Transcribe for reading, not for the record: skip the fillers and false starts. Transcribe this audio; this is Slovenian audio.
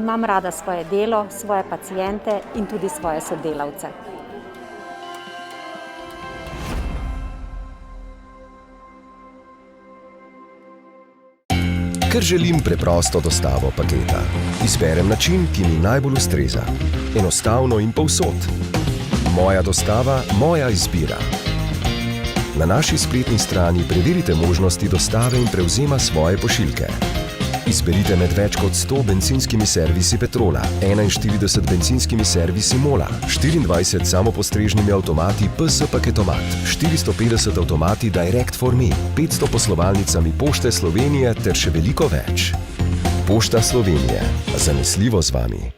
imam rada svoje delo, svoje paciente in tudi svoje sodelavce. Ker želim preprosto dostavo paketa, izberem način, ki mi najbolj ustreza. Enostavno in povsod. Moja dostava, moja izbira. Na naši spletni strani preverite možnosti dostave in prevzema svoje pošiljke. Izberite med več kot 100 bencinskimi servisi Petrola, 41 bencinskimi servisi Mola, 24 samopostrežnimi avtomati PS Paketomat, 450 avtomati Direct for Me, 500 poslovalnicami Pošte Slovenije ter še veliko več. Pošta Slovenije. Zanesljivo z vami.